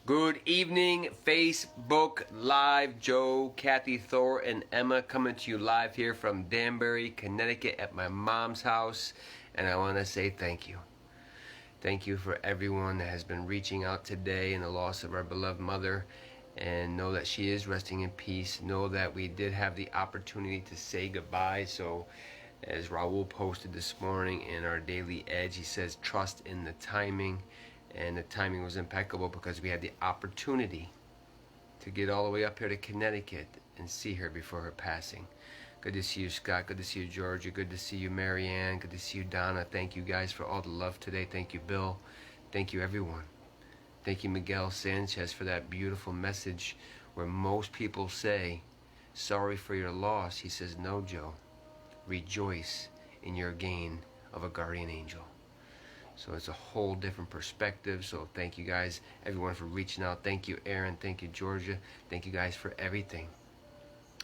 Good evening, Facebook Live. Joe, Kathy, Thor, and Emma coming to you live here from Danbury, Connecticut at my mom's house. And I want to say thank you. Thank you for everyone that has been reaching out today in the loss of our beloved mother. And know that she is resting in peace. Know that we did have the opportunity to say goodbye. So as Raul posted this morning in our Daily Edge, he says, trust in the timing. And the timing was impeccable because we had the opportunity to get all the way up here to Connecticut and see her before her passing. Good to see you, Scott. Good to see you, Georgia. Good to see you, Marianne. Good to see you, Donna. Thank you guys for all the love today. Thank you, Bill. Thank you, everyone. Thank you, Miguel Sanchez, for that beautiful message where most people say, sorry for your loss. He says, no, Joe. Rejoice in your gain of a guardian angel. So it's a whole different perspective. So thank you guys, everyone, for reaching out. Thank you, Aaron. Thank you, Georgia. Thank you guys for everything.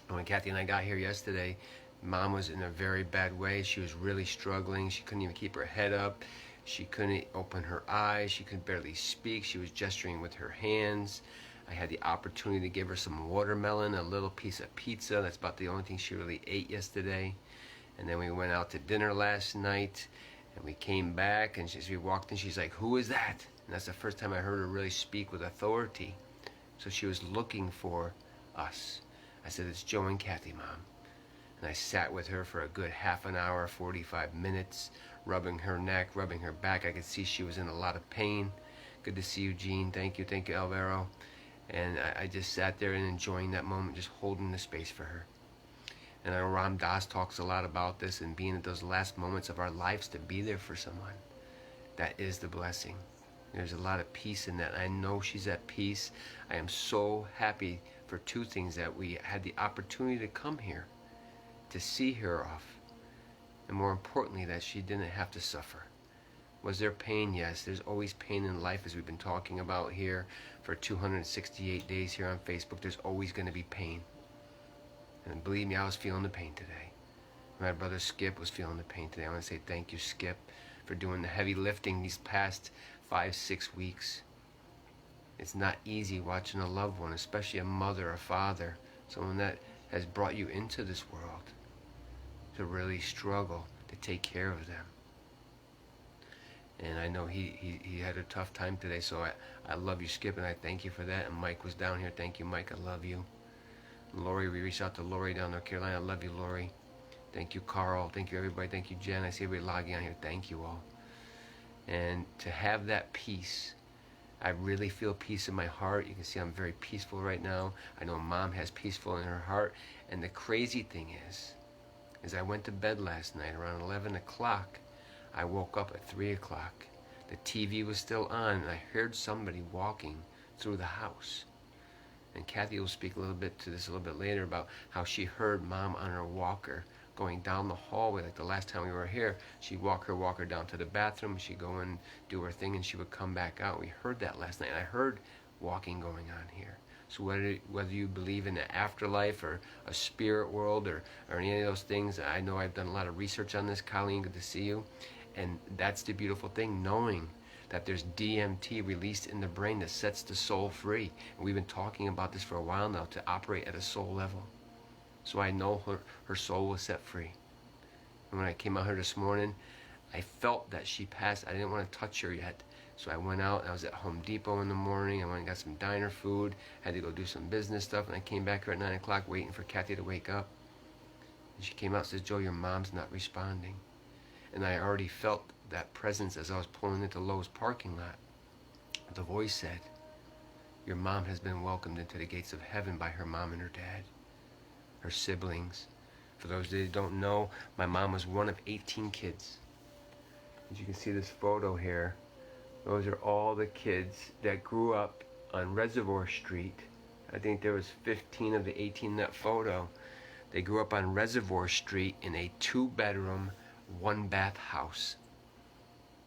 And when Kathy and I got here yesterday, Mom was in a very bad way. She was really struggling. She couldn't even keep her head up. She couldn't open her eyes. She could barely speak. She was gesturing with her hands. I had the opportunity to give her some watermelon, a little piece of pizza. That's about the only thing she really ate yesterday. And then we went out to dinner last night. And we came back, and as we walked in, she's like, who is that? And that's the first time I heard her really speak with authority. So she was looking for us. I said, it's Joe and Kathy, Mom. And I sat with her for a good half an hour, 45 minutes, rubbing her neck, rubbing her back. I could see she was in a lot of pain. Good to see you, Jean. Thank you, Alvaro. And I just sat there and enjoying that moment, just holding the space for her. And I know Ram Dass talks a lot about this and being at those last moments of our lives to be there for someone. That is the blessing. There's a lot of peace in that. I know she's at peace. I am so happy for two things: that we had the opportunity to come here to see her off. And more importantly, that she didn't have to suffer. Was there pain? Yes. There's always pain in life, as we've been talking about here for 268 days here on Facebook. There's always going to be pain. And believe me, I was feeling the pain today. My brother Skip was feeling the pain today. I want to say thank you, Skip, for doing the heavy lifting these past 5-6 weeks. It's not easy watching a loved one, especially a mother or father, someone that has brought you into this world, to really struggle to take care of them. And I know he had a tough time today, so I love you, Skip, and I thank you for that. And Mike was down here. Thank you, Mike. I love you. Lori, we reached out to Lori down North Carolina. I love you, Lori. Thank you, Carl. Thank you, everybody. Thank you, Jen. I see everybody logging on here. Thank you all. And to have that peace, I really feel peace in my heart. You can see I'm very peaceful right now. I know Mom has peaceful in her heart. And the crazy thing is I went to bed last night around 11 o'clock. I woke up at 3 o'clock. The TV was still on, and I heard somebody walking through the house. And Kathy will speak a little bit to this a little bit later about how she heard Mom on her walker going down the hallway. Like the last time we were here, she'd walk her walker down to the bathroom, she'd go in, do her thing, and she would come back out. We heard that last night. And I heard walking going on here. So whether you believe in the afterlife or a spirit world or any of those things, I know I've done a lot of research on this. Colleen, good to see you. And that's the beautiful thing, knowing that there's DMT released in the brain that sets the soul free. And we've been talking about this for a while now, to operate at a soul level. So I know her soul was set free. And when I came out here this morning, I felt that she passed. I didn't want to touch her yet. So I went out, and I was at Home Depot in the morning. I went and got some diner food. Had to go do some business stuff. And I came back here at 9 o'clock waiting for Kathy to wake up. And she came out and says, Joe, your mom's not responding. And I already felt that presence as I was pulling into Lowe's parking lot. The voice said, your mom has been welcomed into the gates of heaven by her mom and her dad, her siblings. For those that don't know, my mom was one of 18 kids. As you can see this photo here, those are all the kids that grew up on Reservoir Street. I think there was 15 of the 18 in that photo. They grew up on Reservoir Street in a 2-bedroom, 1-bath house.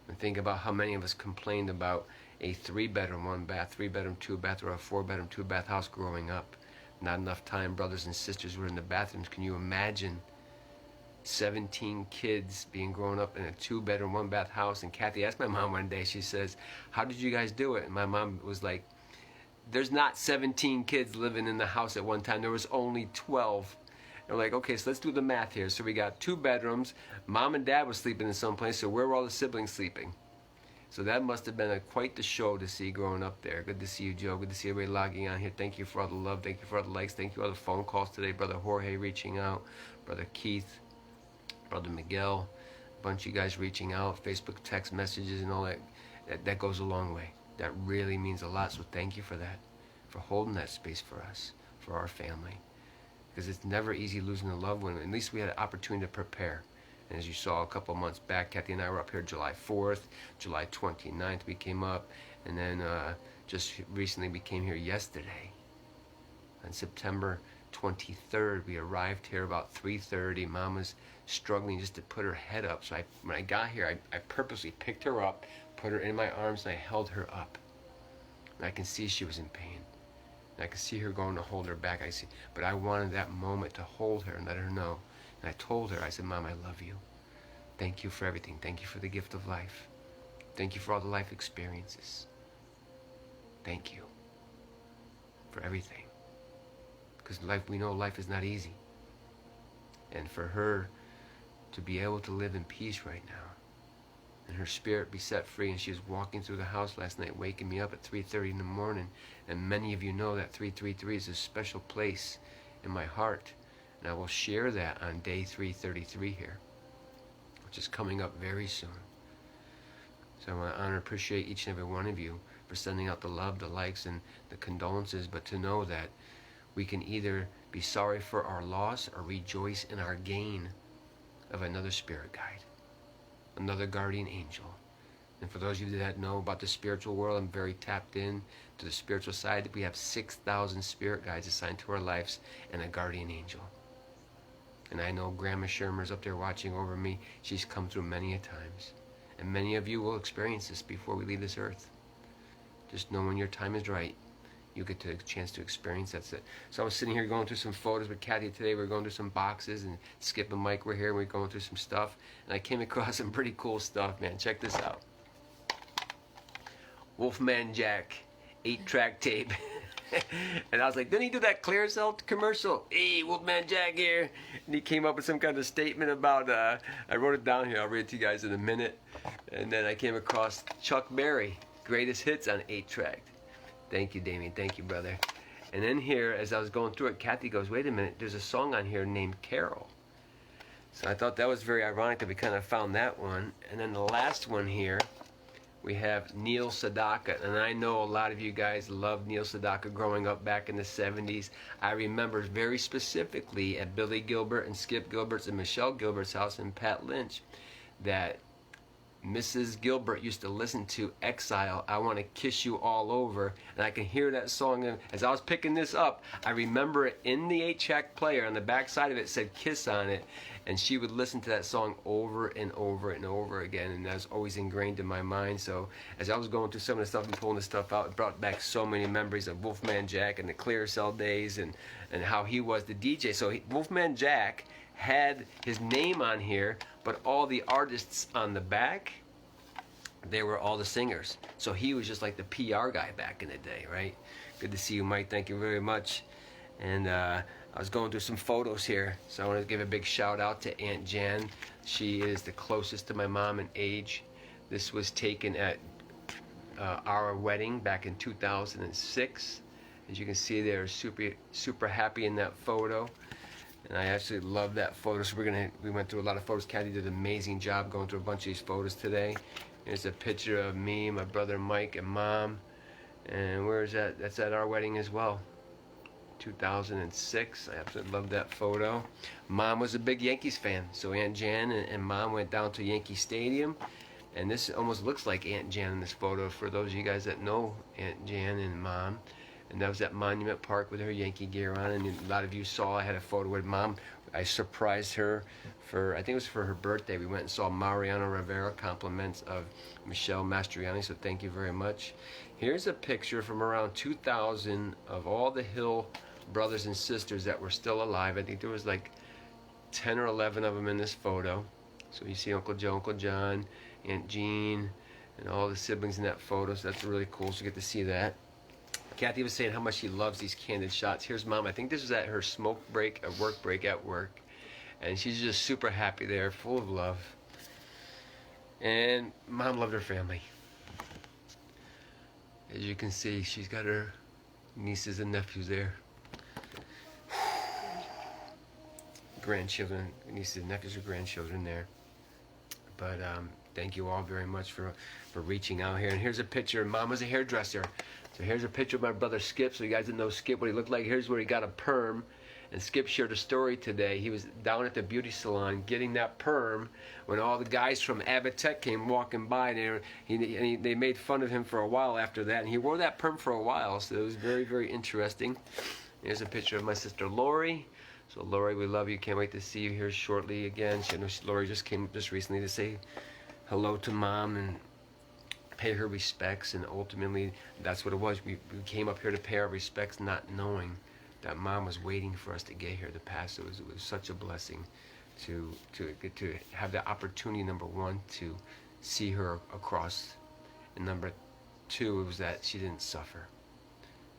And think about how many of us complained about a 3-bedroom, 1-bath, 3-bedroom, 2-bath, or a 4-bedroom, 2-bath house growing up. Not enough time, brothers and sisters were in the bathrooms. Can you imagine 17 kids being grown up in a 2-bedroom, 1-bath house? And Kathy asked my mom one day, she says, how did you guys do it? And my mom was like, there's not 17 kids living in the house at one time. There was only 12. And we're like, okay, so let's do the math here. So we got 2 bedrooms. Mom and dad was sleeping in some place, so where were all the siblings sleeping? So that must have been quite the show to see growing up there. Good to see you, Joe. Good to see everybody logging on here. Thank you for all the love. Thank you for all the likes. Thank you for all the phone calls today. Brother Jorge reaching out. Brother Keith. Brother Miguel. A bunch of you guys reaching out. Facebook text messages and all that. That goes a long way. That really means a lot. So thank you for that. For holding that space for us. For our family. Because it's never easy losing a loved one. At least we had an opportunity to prepare. And as you saw a couple months back, Kathy and I were up here July 4th, July 29th we came up, and then just recently we came here yesterday. On September 23rd, we arrived here about 3:30. Mom was struggling just to put her head up. So when I got here, I purposely picked her up, put her in my arms, and I held her up. And I can see she was in pain. And I could see her going to hold her back. But I wanted that moment to hold her and let her know. And I told her, I said, Mom, I love you. Thank you for everything. Thank you for the gift of life. Thank you for all the life experiences. Thank you for everything. Because we know life is not easy. And for her to be able to live in peace right now, and her spirit be set free, and she was walking through the house last night, waking me up at 3:30 in the morning. And many of you know that 333 is a special place in my heart. And I will share that on day 333 here, which is coming up very soon. So I want to honor and appreciate each and every one of you for sending out the love, the likes, and the condolences, but to know that we can either be sorry for our loss or rejoice in our gain of another spirit guide, another guardian angel. And for those of you that know about the spiritual world, I'm very tapped in to the spiritual side. We have 6,000 spirit guides assigned to our lives and a guardian angel. And I know Grandma Shermer's up there watching over me. She's come through many a times. And many of you will experience this before we leave this earth. Just know when your time is right, you get a chance to experience that. So I was sitting here going through some photos with Kathy today. We were going through some boxes, and Skip and Mike were here, and we were going through some stuff. And I came across some pretty cool stuff, man. Check this out. Wolfman Jack 8-track tape. And I was like, didn't he do that Clearasil commercial? Hey, Wolfman Jack here. And he came up with some kind of statement about, I wrote it down here. I'll read it to you guys in a minute. And then I came across Chuck Berry, greatest hits on 8-track. Thank you, Damien. Thank you, brother. And then here, as I was going through it, Kathy goes, wait a minute, there's a song on here named Carol. So I thought that was very ironic that we kind of found that one. And then the last one here, we have Neil Sedaka, and I know a lot of you guys loved Neil Sedaka growing up back in the 70s. I remember very specifically at Billy Gilbert and Skip Gilbert's and Michelle Gilbert's house and Pat Lynch that Mrs. Gilbert used to listen to Exile, I Want to Kiss You All Over, and I can hear that song. And as I was picking this up, I remember it in the 8-track player. On the back side of it said Kiss on it, and she would listen to that song over and over and over again, and that's always ingrained in my mind. So as I was going through some of the stuff and pulling this stuff out, it brought back so many memories of Wolfman Jack and the Clearasil days and how he was the DJ. So Wolfman Jack had his name on here, but all the artists on the back, they were all the singers. So he was just like the PR guy back in the day, right? Good to see you, Mike. Thank you very much. And I was going through some photos here, so I want to give a big shout out to Aunt Jan. She is the closest to my mom in age. This was taken at our wedding back in 2006. As you can see, they're super happy in that photo. And I absolutely love that photo. So we went through a lot of photos. Kathy did an amazing job going through a bunch of these photos today. Here's a picture of me, my brother Mike, and Mom. And where is that? That's at our wedding as well. 2006. I absolutely love that photo. Mom was a big Yankees fan, so Aunt Jan and Mom went down to Yankee Stadium. And this almost looks like Aunt Jan in this photo for those of you guys that know Aunt Jan and Mom. And that was at Monument Park with her Yankee gear on. And a lot of you saw I had a photo with Mom. I surprised her for, I think it was for her birthday. We went and saw Mariano Rivera, compliments of Michelle Mastriani, so thank you very much. Here's a picture from around 2000 of all the Hill brothers and sisters that were still alive. I think there was like 10 or 11 of them in this photo. So you see Uncle Joe, Uncle John, Aunt Jean, and all the siblings in that photo, so that's really cool, so you get to see that. Kathy was saying how much she loves these candid shots. Here's Mom. I think this was at her smoke break, a work break at work. And she's just super happy there, full of love. And Mom loved her family. As you can see, she's got her nieces and nephews there. Grandchildren, nieces and nephews or grandchildren there. But thank you all very much for reaching out here. And here's a picture. Mom was a hairdresser. So here's a picture of my brother Skip. So you guys didn't know Skip, what he looked like. Here's where he got a perm. And Skip shared a story today. He was down at the beauty salon getting that perm when all the guys from Abbott Tech came walking by. And they made fun of him for a while after that. And he wore that perm for a while. So it was very, very interesting. Here's a picture of my sister Lori. So Lori, we love you. Can't wait to see you here shortly again. Lori just came just recently to say hello to Mom and pay her respects. And ultimately, that's what it was. We came up here to pay our respects, not knowing that Mom was waiting for us to get here to pass. It was such a blessing to have the opportunity, number one, to see her across, and number two, it was that she didn't suffer.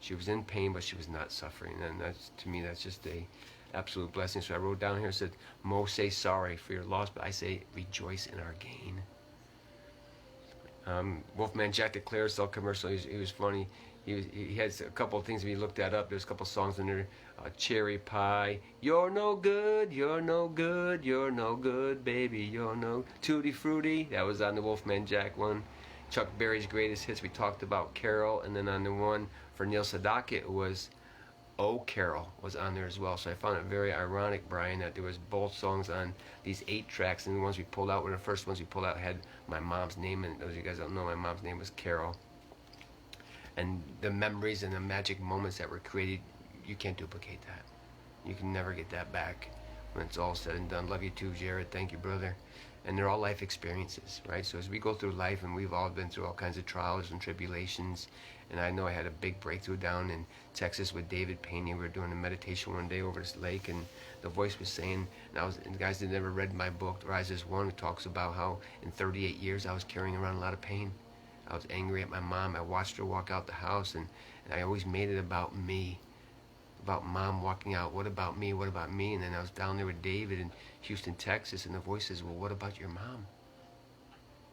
She was in pain, but she was not suffering, and that's, to me, that's just a absolute blessing. So I wrote down here, said, Mo, say sorry for your loss, but I say rejoice in our gain. Wolfman Jack the Claricel commercial, he was funny. He has a couple of things we looked that up. There's a couple of songs in there. Cherry Pie, you're no good, you're no good, you're no good, baby, you're no Tutti Frutti. That was on the Wolfman Jack one. Chuck Berry's Greatest Hits, we talked about Carol. And then on the one for Neil Sedaka, it was Oh Carol was on there as well. So I found it very ironic, Brian, that there was both songs on these 8 tracks, and the ones we pulled out were the first ones we pulled out had my mom's name in it. Those of you guys don't know, my mom's name was Carol. And the memories and the magic moments that were created, you can't duplicate that. You can never get that back when it's all said and done. Love you too, Jared. Thank you, brother. And they're all life experiences, right? So as we go through life, and we've all been through all kinds of trials and tribulations, and I know I had a big breakthrough down in Texas with David Pena. We were doing a meditation one day over this lake, and the voice was saying, and the guys that never read my book, Rise as One, it talks about how in 38 years I was carrying around a lot of pain. I was angry at my mom. I watched her walk out the house, and I always made it about me, about Mom walking out. What about me? What about me? And then I was down there with David in Houston, Texas, and the voice says, well, what about your mom?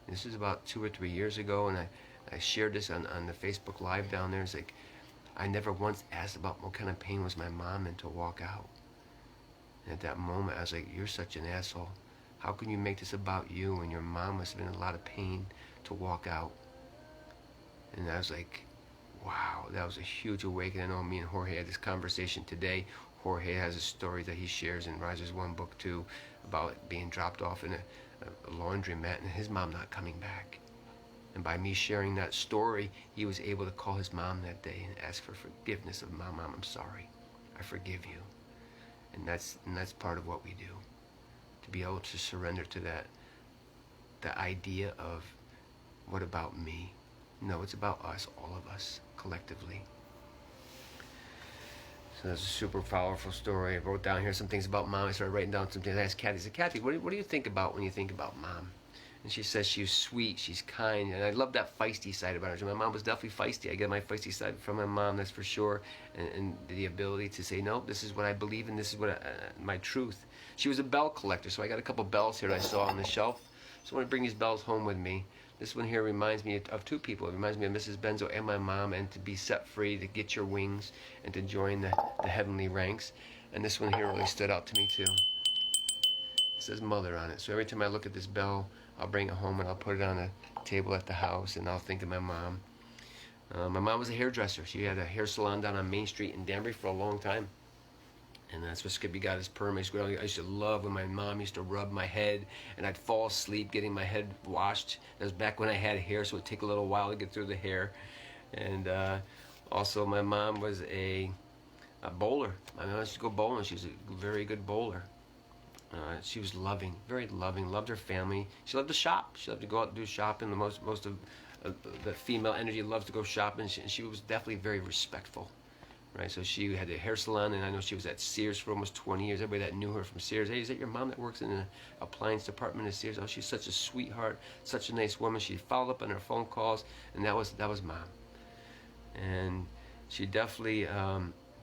And this is about 2 or 3 years ago, and I shared this on the Facebook Live down there. It's like, I never once asked about what kind of pain was my mom in to walk out. And at that moment, I was like, you're such an asshole. How can you make this about you when your mom must have been in a lot of pain to walk out? And I was like, wow, that was a huge awakening. I know me and Jorge had this conversation today. Jorge has a story that he shares in Rises One book 2 about being dropped off in a laundromat and his mom not coming back. And by me sharing that story, he was able to call his mom that day and ask for forgiveness of Mom, I'm sorry. I forgive you. And that's part of what we do. To be able to surrender to the idea of, what about me? No, it's about us, all of us, collectively. So that's a super powerful story. I wrote down here some things about Mom. I started writing down some things. I asked Kathy, I said, Kathy, what do you think about when you think about Mom? And she says she's sweet, she's kind, and I love that feisty side about her. My mom was definitely feisty. I get my feisty side from my mom, that's for sure, and the ability to say, no, this is what I believe in, this is what my truth. She was a bell collector, so I got a couple bells here that I saw on the shelf. So I want to bring these bells home with me. This one here reminds me of 2 people. It reminds me of Mrs. Benzo and my mom, and to be set free, to get your wings, and to join the heavenly ranks. And this one here really stood out to me too. It says Mother on it. So every time I look at this bell, I'll bring it home and I'll put it on a table at the house, and I'll think of my mom. My mom was a hairdresser. She had a hair salon down on Main Street in Danbury for a long time. And that's where Skippy got his perm. I used to love when my mom used to rub my head, and I'd fall asleep getting my head washed. That was back when I had hair, so it would take a little while to get through the hair. And also, my mom was a bowler. My mom used to go bowling. She was a very good bowler. She was loving, very loving, loved her family. She loved to shop. She loved to go out and do shopping. Most of the female energy loves to go shopping. She was definitely very respectful. Right, so she had a hair salon, and I know she was at Sears for almost 20 years. Everybody that knew her from Sears, hey, is that your mom that works in the appliance department at Sears? Oh, she's such a sweetheart, such a nice woman. She followed up on her phone calls, and that was Mom. And She definitely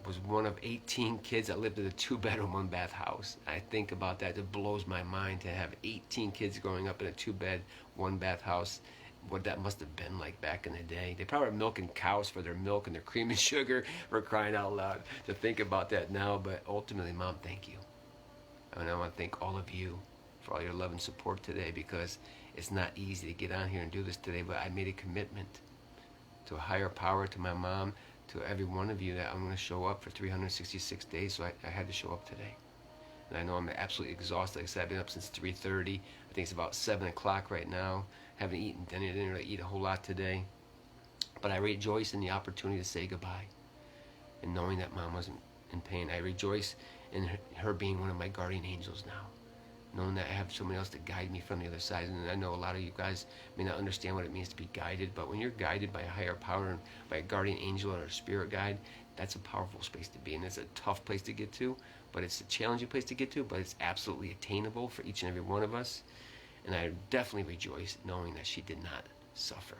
was one of 18 kids that lived in a 2-bedroom, 1-bath house. I think about that. It blows my mind to have 18 kids growing up in a 2-bed, 1-bath house. What that must have been like back in the day. They probably were milking cows for their milk and their cream and sugar, for crying out loud, to think about that now. But ultimately, Mom, thank you. And I want to thank all of you for all your love and support today, because it's not easy to get on here and do this today, but I made a commitment to a higher power, to my mom, to every one of you, that I'm going to show up for 366 days. So I had to show up today. And I know I'm absolutely exhausted. Like I said, I've been up since 3:30. I think it's about 7 o'clock right now. Haven't eaten dinner. Didn't really eat a whole lot today. But I rejoice in the opportunity to say goodbye, and knowing that Mom wasn't in pain. I rejoice in her being one of my guardian angels now, knowing that I have somebody else to guide me from the other side. And I know a lot of you guys may not understand what it means to be guided, but when you're guided by a higher power and by a guardian angel or a spirit guide, that's a powerful space to be. And it's a tough place to get to, but it's a challenging place to get to, but it's absolutely attainable for each and every one of us. And I definitely rejoice knowing that she did not suffer.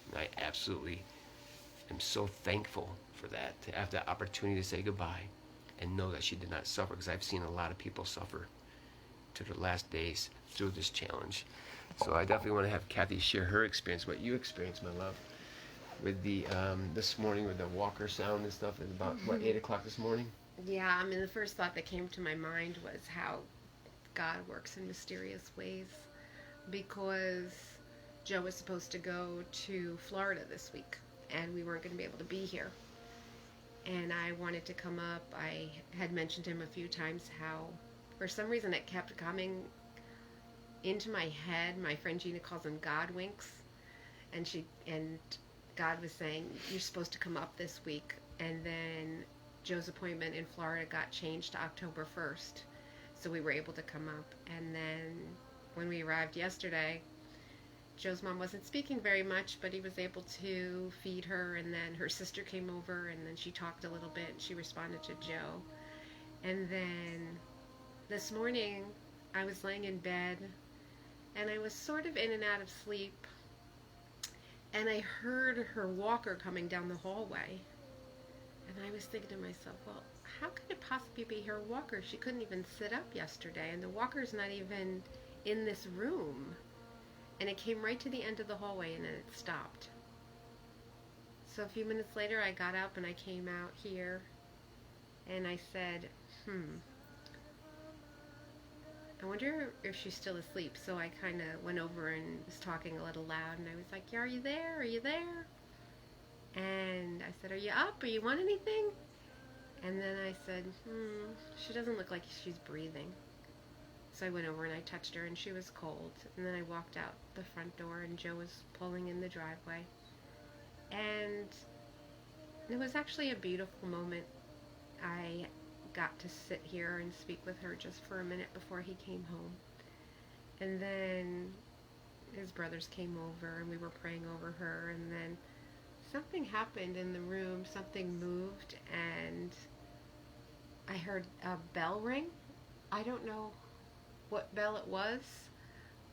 And I absolutely am so thankful for that, to have the opportunity to say goodbye and know that she did not suffer, because I've seen a lot of people suffer to their last days through this challenge. So I definitely want to have Kathy share her experience, what you experienced, my love, with the this morning with the walker sound and stuff. It's about what, 8 o'clock this morning? Yeah, I mean, the first thought that came to my mind was how God works in mysterious ways, because Joe was supposed to go to Florida this week, and we weren't going to be able to be here. And I wanted to come up. I had mentioned to him a few times how, for some reason, it kept coming into my head. My friend Gina calls them God winks, and God was saying, "You're supposed to come up this week." And then Joe's appointment in Florida got changed to October 1st, so we were able to come up. And then when we arrived yesterday, Joe's mom wasn't speaking very much, but he was able to feed her, and then her sister came over, and then she talked a little bit, and she responded to Joe. And then this morning, I was laying in bed, and I was sort of in and out of sleep, and I heard her walker coming down the hallway. And I was thinking to myself, well, how could it possibly be her walker? She couldn't even sit up yesterday, and the walker's not even in this room. And it came right to the end of the hallway, and then it stopped. So a few minutes later, I got up and I came out here, and I said, I wonder if she's still asleep. So I kind of went over and was talking a little loud, and I was like, yeah, are you there? Are you there? And I said, are you up? Are you want anything? And then I said, she doesn't look like she's breathing. So I went over and I touched her, and she was cold. And then I walked out the front door, and Joe was pulling in the driveway. And it was actually a beautiful moment. I got to sit here and speak with her just for a minute before he came home. And then his brothers came over, and we were praying over her. And then something happened in the room. Something moved, and I heard a bell ring. I don't know what bell it was,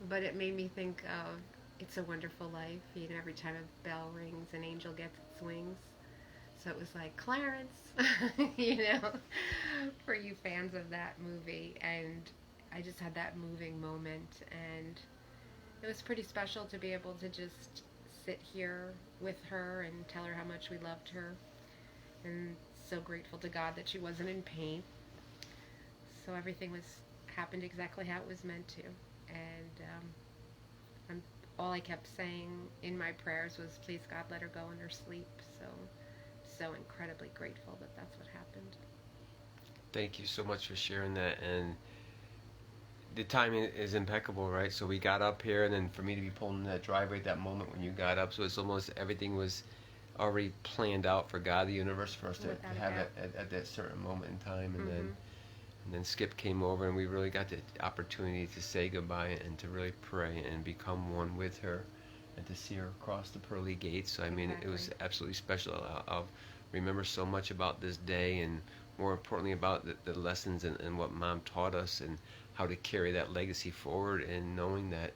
but it made me think of It's a Wonderful Life. You know, every time a bell rings, an angel gets its wings. So it was like, Clarence, you know, for you fans of that movie. And I just had that moving moment, and it was pretty special to be able to just sit here with her and tell her how much we loved her, and so grateful to God that she wasn't in pain. So everything happened exactly how it was meant to. And all I kept saying in my prayers was, please God, let her go in her sleep. So incredibly grateful that that's what happened. Thank you so much for sharing that. And the timing is impeccable, right? So we got up here, and then for me to be pulling in that driveway at that moment when you got up, so it's almost everything was already planned out for God, the universe, for us to have it at that certain moment in time. And then Skip came over, and we really got the opportunity to say goodbye and to really pray and become one with her, and to see her across the pearly gates. So I mean, it was absolutely special. I'll remember so much about this day, and more importantly about the lessons and what Mom taught us, and how to carry that legacy forward, and knowing that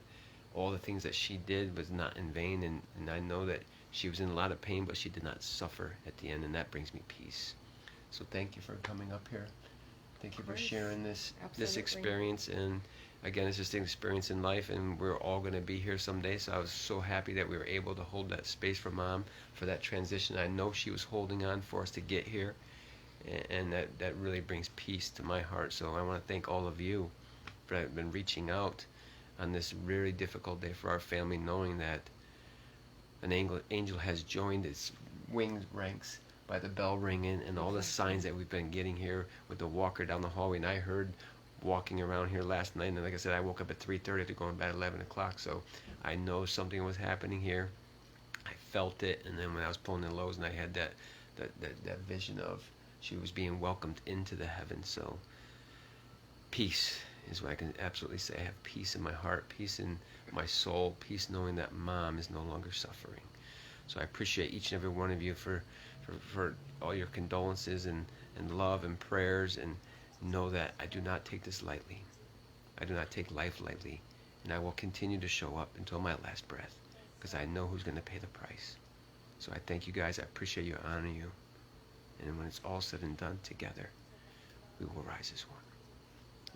all the things that she did was not in vain. And I know that She was in a lot of pain, but she did not suffer at the end, and that brings me peace. So thank you for coming up here. Thank you for sharing this Absolutely. experience. And again, it's just an experience in life, and we're all going to be here someday. So I was so happy that we were able to hold that space for Mom for that transition. I know she was holding on for us to get here, and that really brings peace to my heart. So I want to thank all of you for having been reaching out on this really difficult day for our family, knowing that an angel has joined its winged ranks by the bell ringing and all the signs that we've been getting here with the walker down the hallway. And I heard walking around here last night, and like I said, I woke up at 3:30 to go in bed at 11 o'clock, so I know something was happening here. I felt it, and then when I was pulling the lows, and I had that vision of she was being welcomed into the heavens. So peace is what I can absolutely say. I have peace in my heart, peace in my soul, peace knowing that Mom is no longer suffering. So I appreciate each and every one of you for all your condolences and love and prayers, and know that I do not take this lightly. I do not take life lightly, and I will continue to show up until my last breath, because I know who's going to pay the price. So I thank you guys. I appreciate you, honor you, and when it's all said and done, together we will rise as one.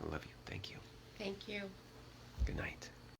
I love you. Thank you. Thank you. Good night.